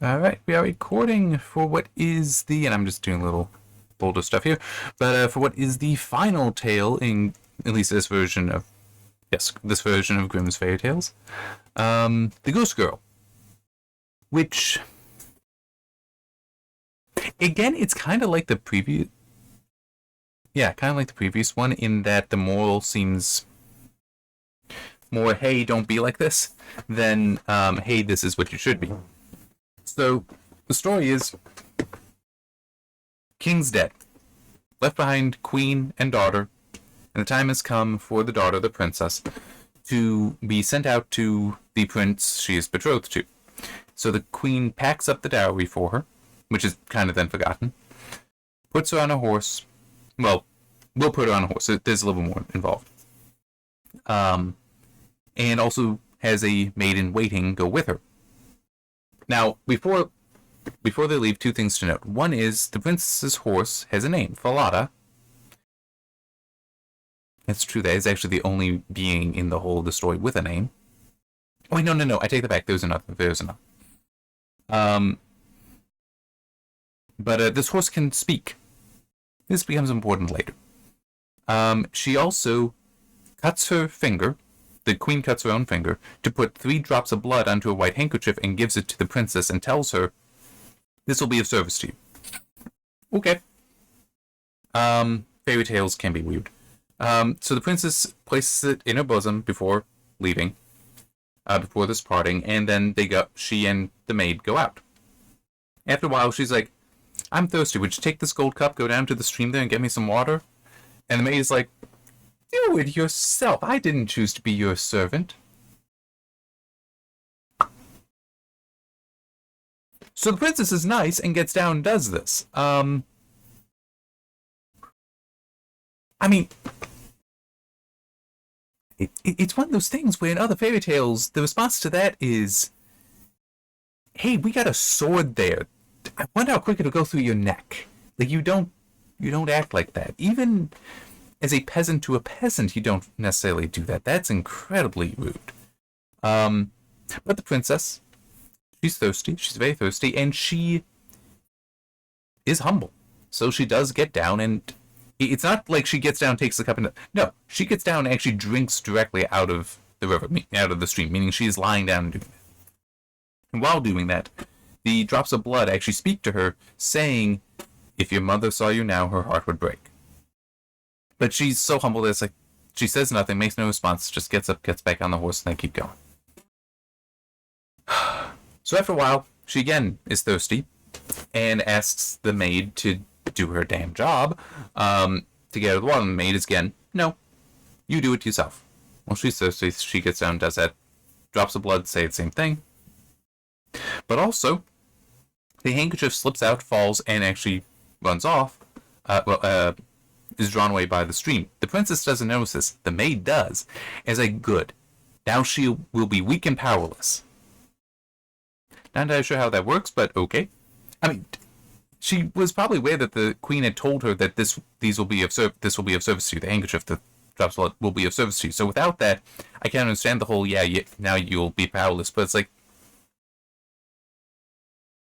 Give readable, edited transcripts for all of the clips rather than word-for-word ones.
Alright, we are recording for what is and I'm just doing a little bolder stuff here, but for what is the final tale in, at least this version of, this version of Grimm's Fairy Tales, the Goose-Girl. Which, again, it's kind of like the previous, kind of like the previous one in that the moral seems more, hey, don't be like this, than, hey, this is what you should be. So, the story is, King's dead. Left behind queen and daughter, and the time has come for the daughter, the princess, to be sent out to the prince she is betrothed to. So the queen packs up the dowry for her, which is kind of then forgotten, puts her on a horse. Well, we'll put her on a horse. There's a little more involved. And also has a maid-in-waiting go with her. Now, before they leave, two things to note. One is the princess's horse has a name, Falada. It's true, that is actually the only being in the whole of the story with a name. Oh, wait, no, I take that back. There's another. But this horse can speak. This becomes important later. She also cuts her finger. The queen cuts her own finger to put 3 drops of blood onto a white handkerchief and gives it to the princess and tells her, this will be of service to you. Okay. Fairy tales can be weird. So the princess places it in her bosom before leaving, before this parting, and then she and the maid go out. After a while, she's like, I'm thirsty. Would you take this gold cup, go down to the stream there and get me some water? And the maid is like, do it yourself. I didn't choose to be your servant. So the princess is nice and gets down and does this. I mean, it's one of those things where in other fairy tales, the response to that is, hey, we got a sword there. I wonder how quick it'll go through your neck. Like, you don't act like that. Even as a peasant to a peasant, you don't necessarily do that. That's incredibly rude. But the princess, she's thirsty. She's very thirsty, and she is humble. So she does get down, and it's not like she gets down, takes the cup, and no, she gets down and actually drinks directly out of the river, out of the stream, meaning she's lying down and doing it. And while doing that, the drops of blood actually speak to her, saying, if your mother saw you now, her heart would break. But she's so humble that it's like, she says nothing, makes no response, just gets up, gets back on the horse, and they keep going. So after a while, she again is thirsty, and asks the maid to do her damn job, to get her the water. And the maid is again, no, you do it yourself. Well, she's thirsty, she gets down, does that, drops of blood, say the same thing. But also, the handkerchief slips out, falls, and actually runs off, is drawn away by the stream. The princess doesn't notice this. The maid does. As a good. Now she will be weak and powerless. Not entirely sure how that works, but okay. I mean, she was probably aware that the queen had told her that this will be of service to you. The handkerchief that drops blood will be of service to you. So without that, I can't understand the whole, now you'll be powerless. But it's like,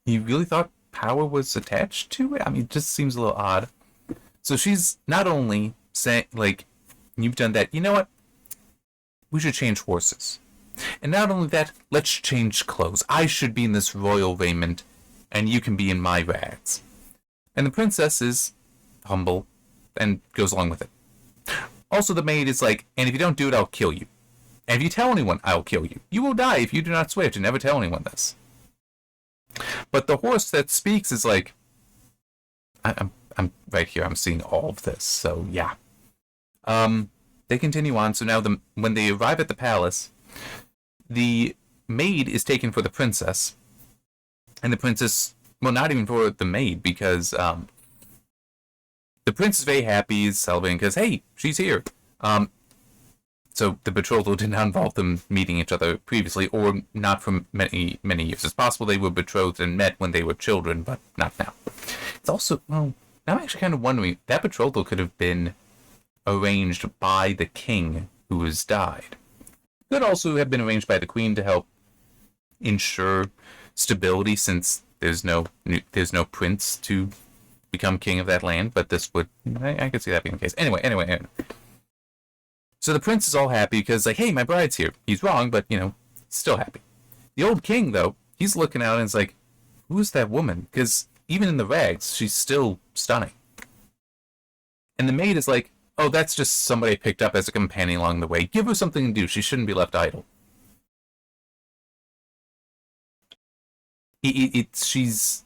you really thought power was attached to it? I mean, it just seems a little odd. So she's not only saying, like, you've done that, you know what? We should change horses. And not only that, let's change clothes. I should be in this royal raiment, and you can be in my rags. And the princess is humble and goes along with it. Also, the maid is like, and if you don't do it, I'll kill you. And if you tell anyone, I'll kill you. You will die if you do not swear to never tell anyone this. But the horse that speaks is like, I'm right here. I'm seeing all of this. So yeah. They continue on. So now when they arrive at the palace, the maid is taken for the princess, and the princess, well, not even for the maid, because the prince is very happy, is celebrating because hey, she's here. So the betrothal did not involve them meeting each other previously, or not for many years. It's possible they were betrothed and met when they were children, but not now. It's also, well, now I'm actually kind of wondering, that betrothal could have been arranged by the king who has died. Could also have been arranged by the queen to help ensure stability since there's no prince to become king of that land. But this would, I could see that being the case. Anyway. So the prince is all happy because like, hey, my bride's here. He's wrong, but still happy. The old king though, he's looking out and is like, who's that woman? Because even in the rags, she's still stunning. And the maid is like, oh, that's just somebody I picked up as a companion along the way. Give her something to do. She shouldn't be left idle. She's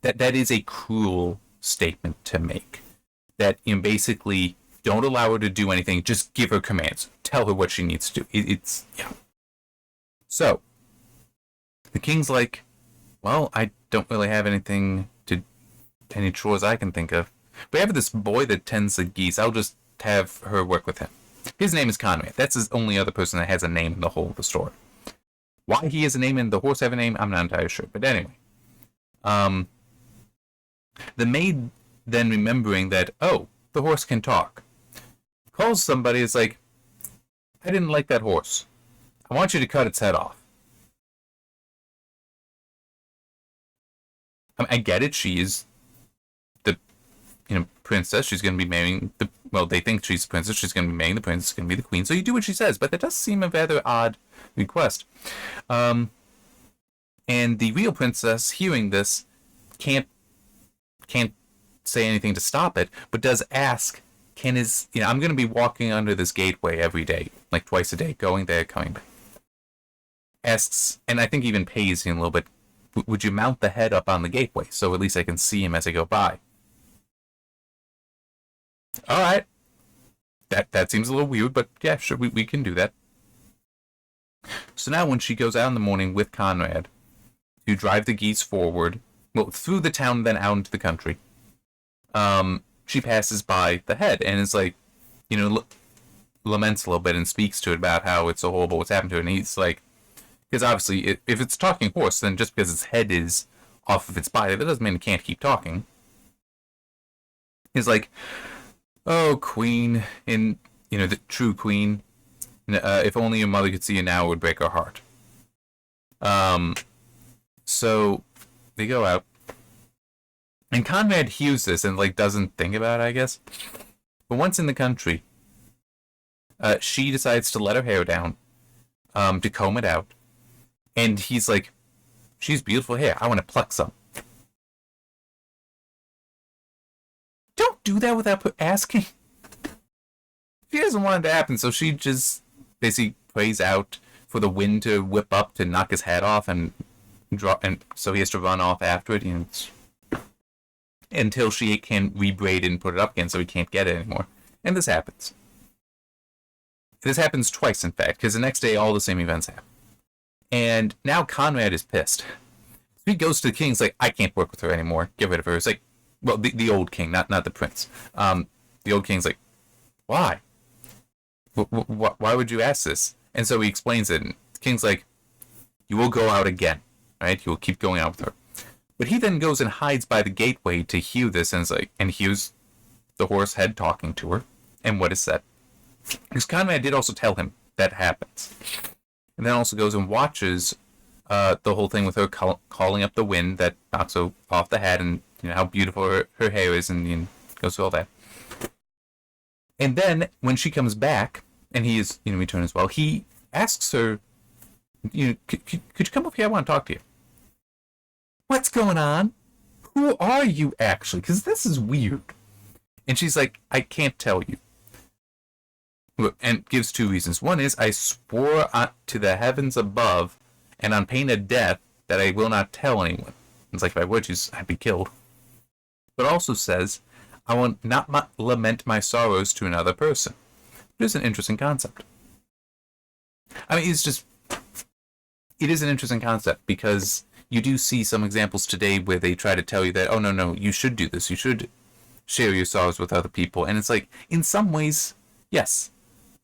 that is a cruel statement to make. That basically don't allow her to do anything. Just give her commands. Tell her what she needs to do. It's yeah. So the king's like, well, I don't really have any chores I can think of. We have this boy that tends the geese. I'll just have her work with him. His name is Conrad. That's the only other person that has a name in the whole of the story. Why he has a name and the horse have a name, I'm not entirely sure. But anyway. The maid then remembering that, oh, the horse can talk, calls somebody. It's like, I didn't like that horse. I want you to cut its head off. I get it. She is the princess. She's going to be marrying they think she's the princess. She's going to be marrying the prince. It's going to be the queen. So you do what she says. But that does seem a rather odd request. And the real princess, hearing this, can't say anything to stop it, but does ask, I'm going to be walking under this gateway every day, like twice a day, going there, coming back. Asks, and I think even pays him a little bit, would you mount the head up on the gateway so at least I can see him as I go by? All right. That seems a little weird, but yeah, sure, we can do that. So now when she goes out in the morning with Conrad to drive the geese forward, through the town, then out into the country, she passes by the head and is like, laments a little bit and speaks to it about how it's so horrible what's happened to it. And he's like, because obviously, if it's a talking horse, then just because its head is off of its body, that doesn't mean it can't keep talking. He's like, oh, queen, the true queen, if only your mother could see you now, it would break her heart. So they go out, and Conrad hears this and doesn't think about it, I guess. But once in the country, she decides to let her hair down, to comb it out, and he's like, she's beautiful hair. I want to pluck some. Don't do that without asking. She doesn't want it to happen, so she just basically prays out for the wind to whip up to knock his head off and so he has to run off after it, until she can rebraid it and put it up again, so he can't get it anymore. And this happens. This happens twice, in fact, because the next day all the same events happen. And now Conrad is pissed. So he goes to the king. He's like, I can't work with her anymore. Get rid of her. It's like, well, the old king, not the prince. The old king's like, why? Why would you ask this? And so he explains it. And the king's like, you will go out again. Right? You will keep going out with her. But he then goes and hides by the gateway to hear this, and hears the horse head talking to her. And what is said? Because Conrad did also tell him that happens. And then also goes and watches the whole thing with her calling up the wind that knocks her off the head, and how beautiful her hair is, and goes through all that. And then when she comes back, and he is returned as well, he asks her, could you come up here? I want to talk to you. What's going on? Who are you actually? Because this is weird. And she's like, I can't tell you. And gives two reasons. One is, I swore to the heavens above and on pain of death that I will not tell anyone. It's like, if I would, I'd be killed. But also says, I will not lament my sorrows to another person. It is an interesting concept. I mean, it is an interesting concept, because you do see some examples today where they try to tell you that, oh, no, you should do this. You should share your sorrows with other people. And it's like, in some ways, yes,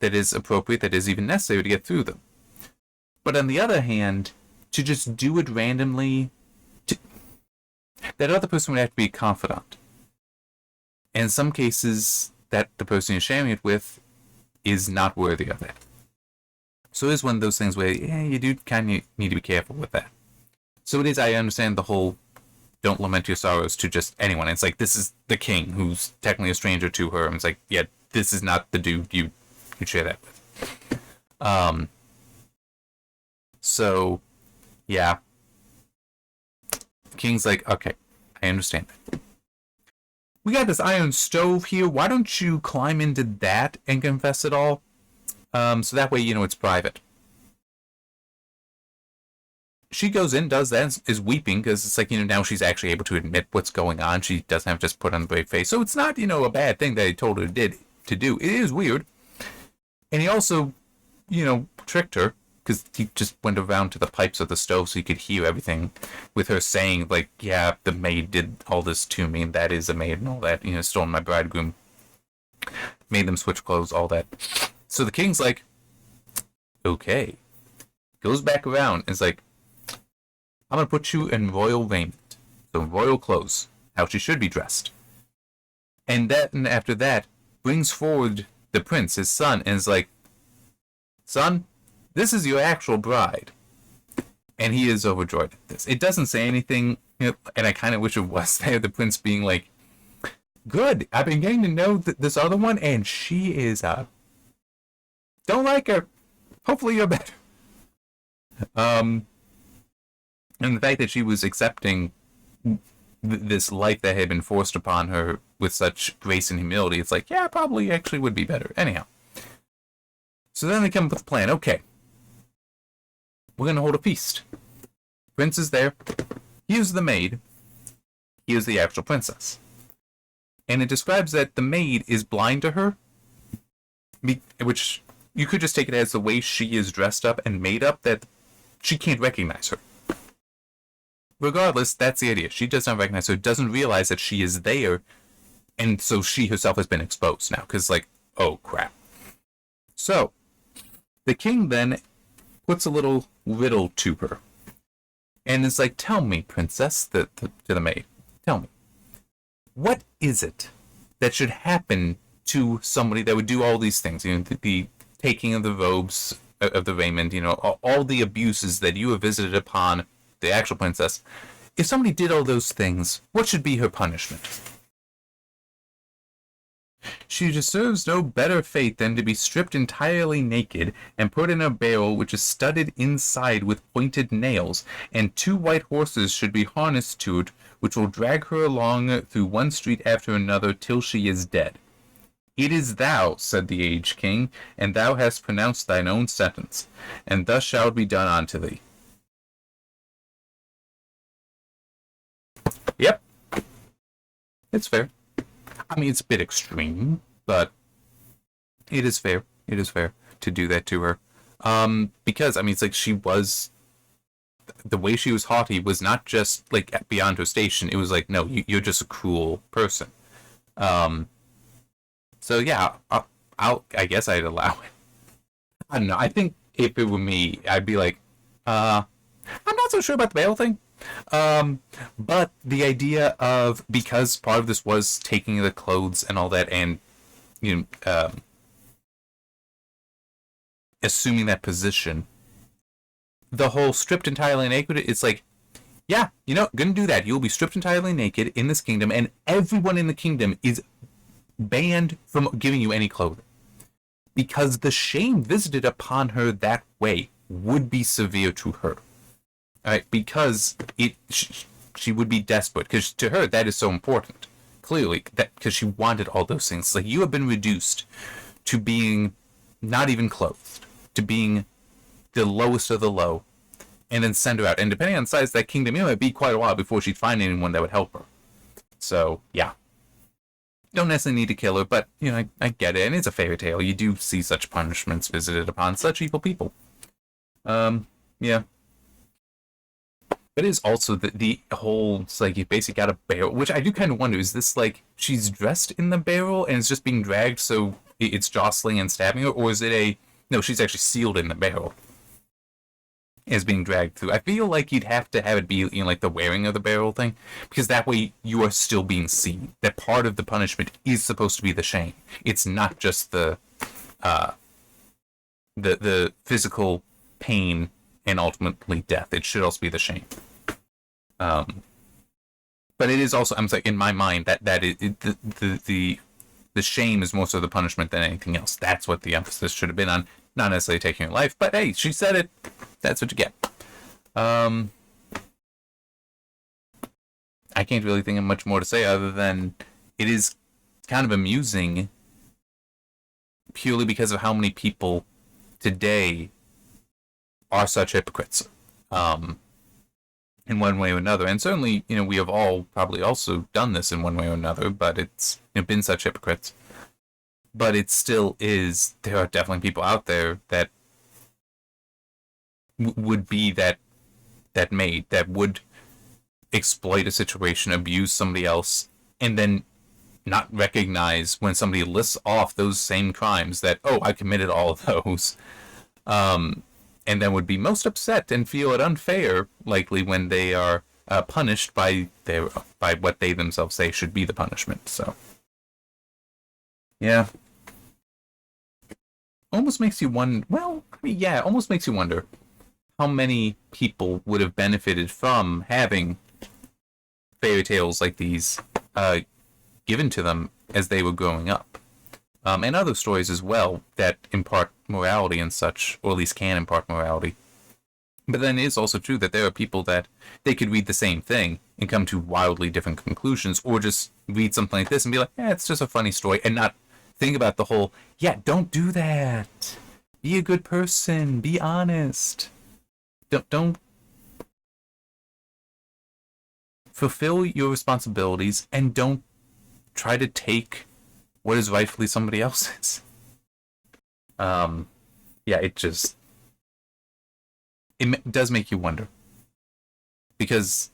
that is appropriate, that is even necessary to get through them. But on the other hand, to just do it randomly, that other person would have to be a confidant. And in some cases, that the person you're sharing it with is not worthy of it. So it is one of those things where, yeah, you do kind of need to be careful with that. So it is, I understand the whole don't lament your sorrows to just anyone. It's like, this is the king who's technically a stranger to her. And it's like, yeah, this is not the dude you share that with. So, yeah. The king's like, okay, I understand that. We got this iron stove here. Why don't you climb into that and confess it all? So that way, it's private. She goes in, does that, is weeping, because it's like, now she's actually able to admit what's going on. She doesn't have to just put on the brave face. So it's not, a bad thing that he told her to do. It is weird. And he also, tricked her, because he just went around to the pipes of the stove so he could hear everything, with her saying, like, yeah, the maid did all this to me, and that is a maid, and all that, stolen my bridegroom, made them switch clothes, all that. So the king's like, okay. Goes back around and is like, I'm going to put you in royal raiment. So royal clothes. How she should be dressed. And after that, brings forward the prince, his son, and is like, son, this is your actual bride. And he is overjoyed at this. It doesn't say anything, and I kind of wish it was there, the prince being like, good, I've been getting to know this other one, and she is, don't like her. Hopefully you're better. And the fact that she was accepting this life that had been forced upon her with such grace and humility, it's like, yeah, probably actually would be better. Anyhow. So then they come up with a plan. Okay. We're going to hold a feast. Prince is there. He is the maid. He is the actual princess. And it describes that the maid is blind to her, which you could just take it as the way she is dressed up and made up, that she can't recognize her. Regardless, that's the idea. She does not recognize her, doesn't realize that she is there, and so she herself has been exposed now, because, like, oh, crap. So, the king then puts a little riddle to her, and is like, tell me, princess, to the maid, tell me, what is it that should happen to somebody that would do all these things? The taking of the robes, of the raiment, all the abuses that you have visited upon the actual princess. If somebody did all those things, what should be her punishment? She deserves no better fate than to be stripped entirely naked and put in a barrel which is studded inside with pointed nails, and 2 white horses should be harnessed to it, which will drag her along through one street after another till she is dead. It is thou, said the aged king, and thou hast pronounced thine own sentence, and thus shall it be done unto thee. Yep. It's fair. I mean, it's a bit extreme, but it is fair. It is fair to do that to her. Because, I mean, it's like she was... The way she was haughty was not just, like, beyond her station. It was like, no, you're just a cruel person. So, yeah, I guess I'd allow it. I don't know. I think if it were me, I'd be like, I'm not so sure about the bail thing. But the idea of, because part of this was taking the clothes and all that, and assuming that position, the whole stripped entirely naked, it's like, yeah, gonna do that. You'll be stripped entirely naked in this kingdom, and everyone in the kingdom is banned from giving you any clothing, because the shame visited upon her that way would be severe to her. Right, because she would be desperate, because to her that is so important. Clearly, that because she wanted all those things. It's like, you have been reduced to being not even clothed, to being the lowest of the low, and then send her out. And depending on the size of that kingdom, it might be quite a while before she'd find anyone that would help her. So, yeah. Don't necessarily need to kill her, but, I get it. And it's a fairy tale. You do see such punishments visited upon such evil people. Yeah. But it is also the whole, it's like, you basically got a barrel, which I do kind of wonder, is this like, she's dressed in the barrel and it's just being dragged so it's jostling and stabbing her, or is it no, she's actually sealed in the barrel. Is being dragged through. I feel like you'd have to have it be, like the wearing of the barrel thing, because that way you are still being seen. That part of the punishment is supposed to be the shame. It's not just the the physical pain and ultimately death. It should also be the shame. But it is also, I'm saying, in my mind, that the shame is more so the punishment than anything else. That's what the emphasis should have been on, not necessarily taking your life. But hey, she said it. That's what you get. I can't really think of much more to say other than it is kind of amusing purely because of how many people today are such hypocrites. In one way or another. And certainly, we have all probably also done this in one way or another, but it's been such hypocrites. But it still is, there are definitely people out there that would be that maid, that would exploit a situation, abuse somebody else, and then not recognize when somebody lists off those same crimes that, oh, I committed all of those. And then would be most upset and feel it unfair, likely, when they are punished by what they themselves say should be the punishment. So, yeah, almost makes you wonder. Well, I mean, yeah, almost makes you wonder how many people would have benefited from having fairy tales like these given to them as they were growing up. And other stories as well that impart morality and such, or at least can impart morality. But then it is also true that there are people that they could read the same thing and come to wildly different conclusions, or just read something like this and be like, it's just a funny story, and not think about the whole, don't do that. Be a good person. Be honest. Don't fulfill your responsibilities, and don't try to take what is rightfully somebody else's. It does make you wonder. Because,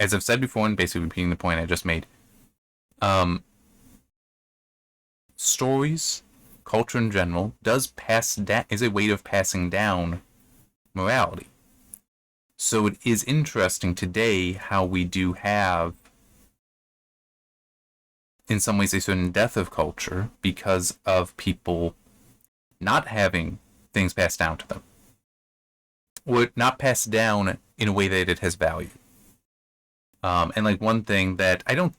as I've said before, and basically repeating the point I just made, stories, culture in general, is a way of passing down morality. So it is interesting today how we do have, in some ways, a certain death of culture because of people not having things passed down to them, or not passed down in a way that it has value. And like one thing that I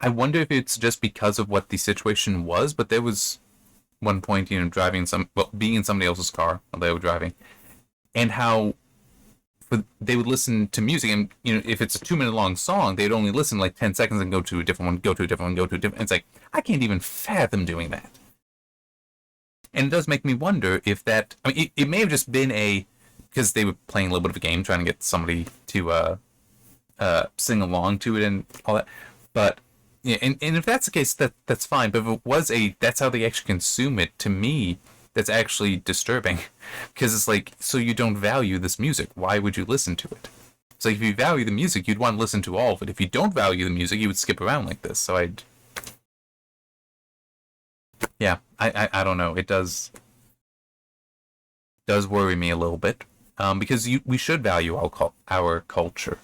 wonder if it's just because of what the situation was, but there was one point, being in somebody else's car while they were driving, and how they would listen to music, and if it's a 2-minute long song, they'd only listen like 10 seconds and go to a different one, go to a different one, go to a different. It's like, I can't even fathom doing that. And it does make me wonder if that. I mean, it may have just been because they were playing a little bit of a game, trying to get somebody to sing along to it and all that. But yeah, and if that's the case, that's fine. But if it was that's how they actually consume it. To me, that's actually disturbing, because it's like, so you don't value this music. Why would you listen to it? It's like, if you value the music, you'd want to listen to all of it. If you don't value the music, you would skip around like this. So I don't know. It does worry me a little bit, because we should value our culture,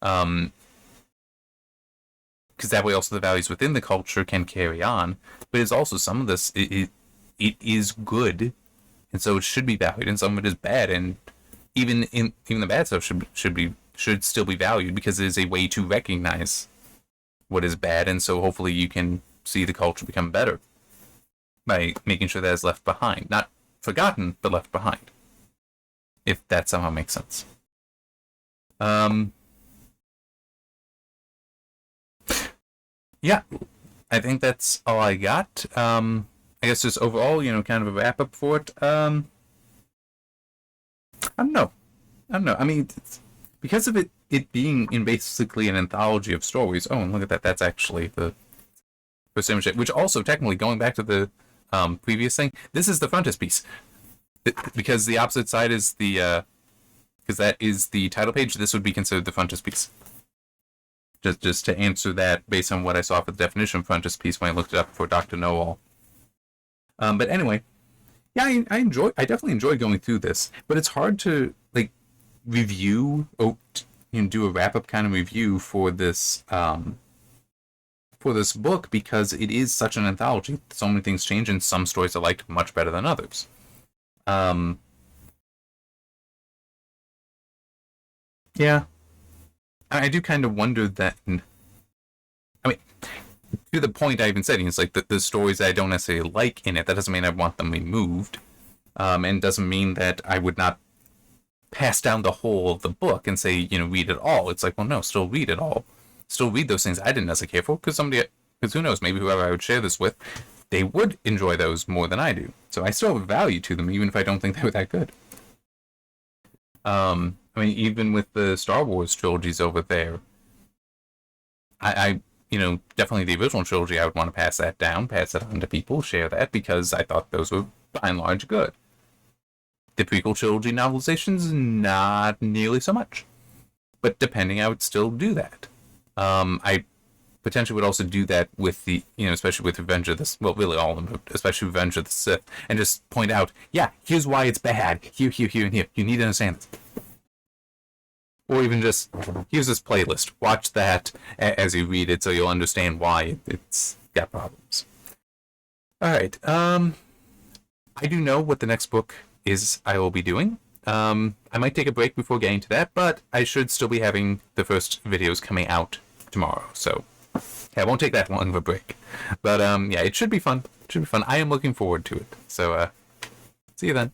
because that way also the values within the culture can carry on. But it's also, some of this it is good, and so it should be valued, and some of it is bad, and even the bad stuff should still be valued, because it is a way to recognize what is bad, and so hopefully you can see the culture become better by making sure that it's left behind. Not forgotten, but left behind. If that somehow makes sense. Yeah, I think that's all I got. I guess just overall, kind of a wrap up for it. I don't know. I mean, because of it being in basically an anthology of stories. Oh, and look at that. That's actually the first image, which also technically, going back to the previous thing, this is the frontispiece, because the opposite side is because that is the title page. This would be considered the frontispiece. Just to answer that based on what I saw for the definition of frontispiece when I looked it up for Dr. Know-All. But anyway, yeah, I definitely enjoy going through this, but it's hard to review, do a wrap up kind of review for this for this book because it is such an anthology. So many things change, and some stories I liked much better than others. Yeah, I do kind of wonder that. I mean, to the point I even said, it's like the stories I don't necessarily like in it. That doesn't mean I want them removed, and doesn't mean that I would not pass down the whole of the book and say, read it all. It's like, well, no, still read it all. Still read those things I didn't necessarily care for, because who knows, maybe whoever I would share this with, they would enjoy those more than I do. So I still have a value to them, even if I don't think they were that good. I mean, even with the Star Wars trilogies over there, I definitely the original trilogy, I would want to pass that down, pass it on to people, share that, because I thought those were, by and large, good. The prequel trilogy novelizations, not nearly so much. But depending, I would still do that. I potentially would also do that with the, especially with Revenge of the, well, really all of them, especially Revenge of the Sith, and just point out, yeah, here's why it's bad. Here, and here. You need to understand this. Or even just, here's this playlist. Watch that as you read it so you'll understand why it's got problems. Alright, I do know what the next book is I will be doing. I might take a break before getting to that, but I should still be having the first videos coming out tomorrow, so yeah, I won't take that long of a break. But yeah, it should be fun. I am looking forward to it. So see you then.